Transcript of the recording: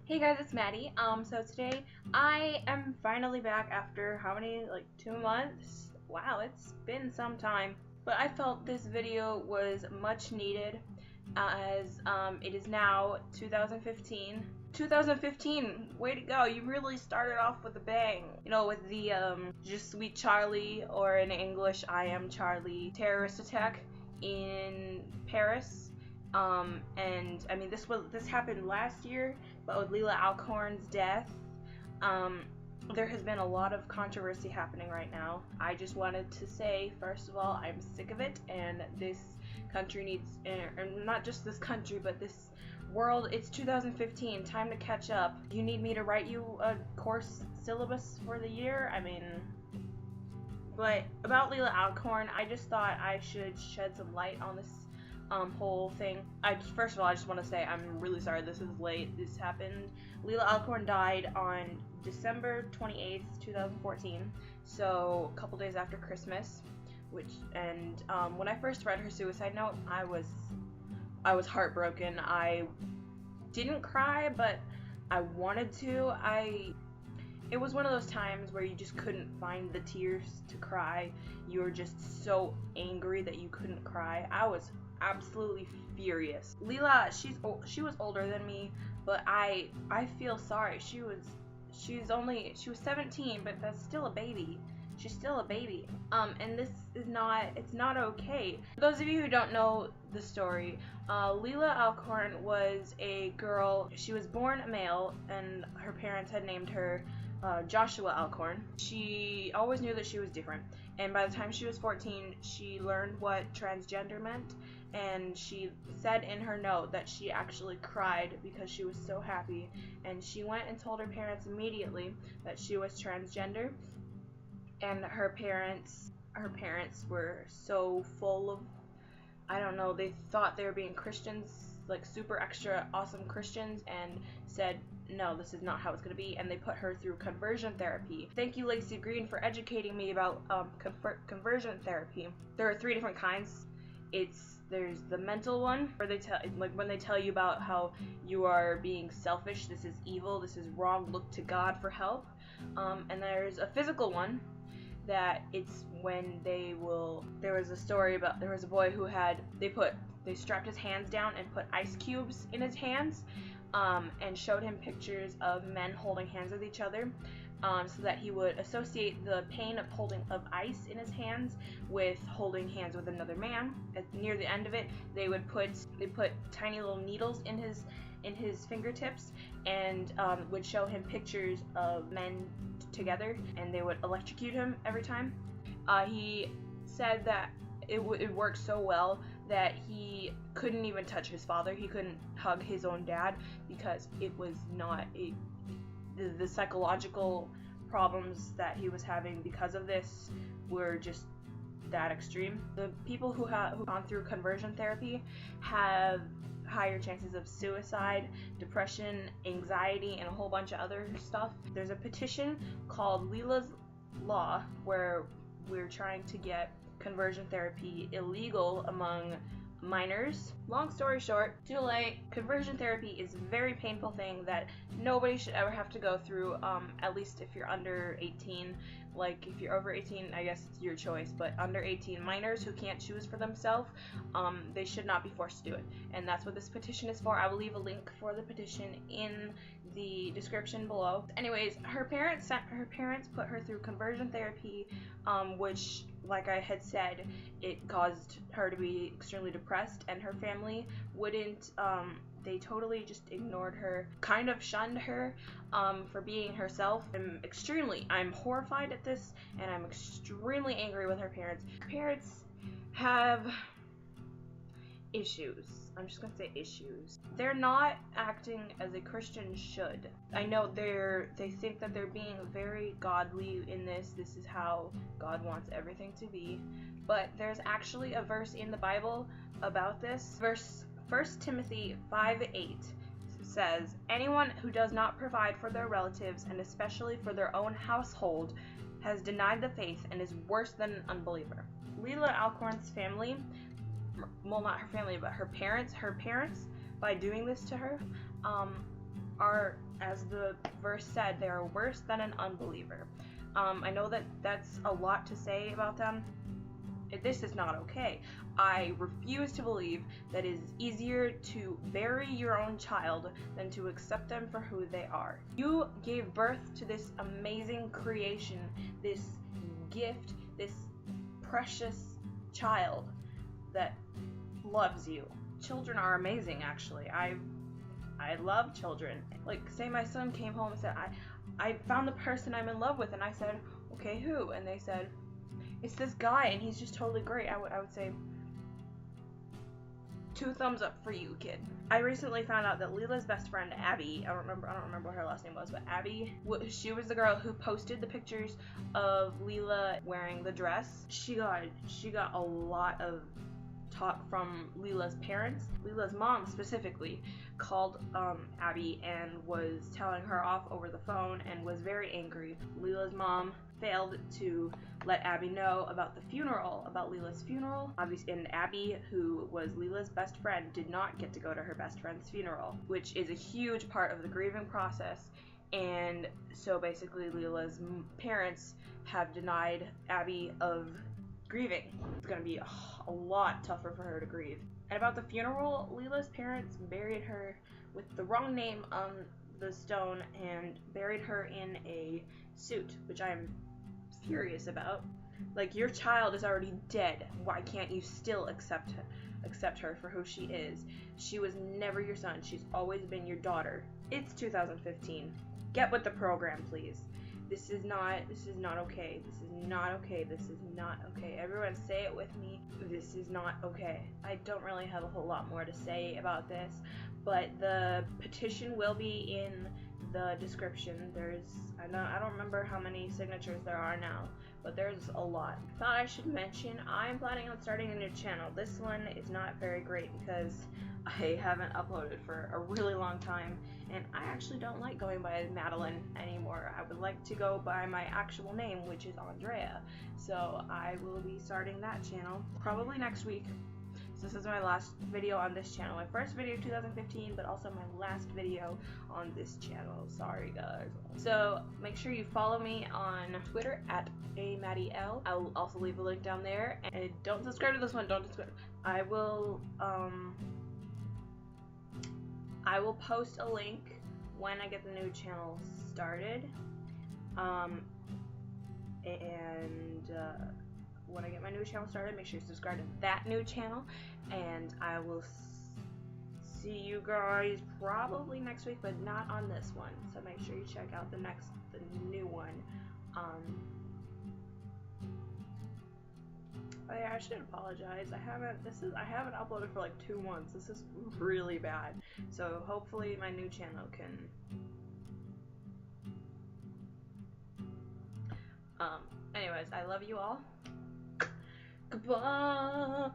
Hey guys, it's Maddie. So today I am finally back after how many, like 2 months? Wow, it's been some time. But I felt this video was much needed as it is now 2015. 2015, way to go. You really started off with a bang. You know, with the Just Sweet Charlie, or in English, I Am Charlie terrorist attack in Paris. And I mean, this happened last year, but with Leila Alcorn's death, there has been a lot of controversy happening right now. I just wanted to say, first of all, I'm sick of it, and this country needs, or not just this country, but this world. It's 2015. Time to catch up. You need me to write you a course syllabus for the year? I mean. But about Leila Alcorn, I just thought I should shed some light on this whole thing. First of all, I just want to say I'm really sorry this is late. This happened. Leila Alcorn died on December 28th, 2014, so a couple days after Christmas. When I first read her suicide note, I was heartbroken. I didn't cry, but I wanted to. It was one of those times where you just couldn't find the tears to cry. You were just so angry that you couldn't cry. I was absolutely furious. Leila, she was older than me, but I feel sorry. She was 17, but that's still a baby. She's still a baby. And it's not okay. For those of you who don't know the story, Leila Alcorn was a girl. She was born a male, and her parents had named her Joshua Alcorn. She always knew that she was different, and by the time she was 14, she learned what transgender meant, and she said in her note that she actually cried because she was so happy, and she went and told her parents immediately that she was transgender, and her parents were so full of, I don't know, they thought they were being Christians, like super extra awesome Christians, and said, no, this is not how it's going to be, and they put her through conversion therapy. Thank you, Lacey Green, for educating me about conversion therapy. There are 3 different kinds. There's the mental one, where when they tell you about how you are being selfish, this is evil, this is wrong, look to God for help. And there's a physical one, that it's when there was a story about, there was a boy who they strapped his hands down and put ice cubes in his hands, and showed him pictures of men holding hands with each other, so that he would associate the pain of ice in his hands with holding hands with another man. Near the end of it, they put tiny little needles in his fingertips, and would show him pictures of men together, and they would electrocute him every time. He said that it worked so well that he couldn't even touch his father. He couldn't hug his own dad because it was not the psychological problems that he was having because of this were just that extreme. The people who've gone through conversion therapy have higher chances of suicide, depression, anxiety, and a whole bunch of other stuff. There's a petition called Leila's Law where we're trying to get conversion therapy illegal among minors. Long story short, too late. Conversion therapy is a very painful thing that nobody should ever have to go through, at least if you're under 18. Like, if you're over 18, I guess it's your choice, but under 18, minors who can't choose for themselves, they should not be forced to do it. And that's what this petition is for. I will leave a link for the petition in the description below. Anyways, her parents put her through conversion therapy, which, like I had said, it caused her to be extremely depressed, and her family wouldn't, they totally just ignored her, kind of shunned her for being herself. I'm horrified at this, and I'm extremely angry with her parents. Her parents have issues. I'm just gonna say issues. They're not acting as a Christian should. I know they think that they're being very godly in this. This is how God wants everything to be. But there's actually a verse in the Bible about this. Verse 1 Timothy 5:8 says, anyone who does not provide for their relatives, and especially for their own household, has denied the faith and is worse than an unbeliever. Leila Alcorn's family, well, not her family, but her parents, by doing this to her, are, as the verse said, they are worse than an unbeliever. I know that that's a lot to say about them. This is not okay. I refuse to believe that it is easier to bury your own child than to accept them for who they are. You gave birth to this amazing creation, this gift, this precious child that loves you. Children are amazing, actually. I love children. Like, say my son came home and said, I found the person I'm in love with, and I said, okay, who? And they said, it's this guy, and he's just totally great. I would say, 2 thumbs up for you, kid. I recently found out that Leela's best friend, Abby, I don't remember what her last name was, but Abby, she was the girl who posted the pictures of Leela wearing the dress. She got a lot of talk from Leela's parents. Leela's mom specifically called Abby and was telling her off over the phone and was very angry. Leela's mom failed to let Abby know about the funeral, about Leela's funeral. Obviously, and Abby, who was Leela's best friend, did not get to go to her best friend's funeral, which is a huge part of the grieving process. And so basically Leela's parents have denied Abby of grieving. It's gonna be a lot tougher for her to grieve. And about the funeral, Leela's parents buried her with the wrong name on the stone and buried her in a suit, which I am furious about. Like, your child is already dead. Why can't you still accept her for who she is? She was never your son. She's always been your daughter. It's 2015. Get with the program, please. This is not okay. This is not okay. This is not okay. Everyone say it with me. This is not okay. I don't really have a whole lot more to say about this, but the petition will be in the description. I don't remember how many signatures there are now, but there's a lot. Thought I should mention, I'm planning on starting a new channel. This one is not very great because I haven't uploaded for a really long time, and I actually don't like going by Madeline anymore. I would like to go by my actual name, which is Andrea. So I will be starting that channel probably next week. So this is my last video on this channel. My first video of 2015, but also my last video on this channel. Sorry, guys. So make sure you follow me on Twitter at @AMaddieL. I will also leave a link down there. And don't subscribe to this one. Don't subscribe. I will post a link when I get the new channel started. When I get my new channel started, make sure you subscribe to that new channel, and I will see you guys probably next week, but not on this one. So make sure you check out the new one. Oh yeah, I should apologize. I haven't uploaded for like 2 months. This is really bad. So hopefully my new channel can. Anyways, I love you all. Goodbye.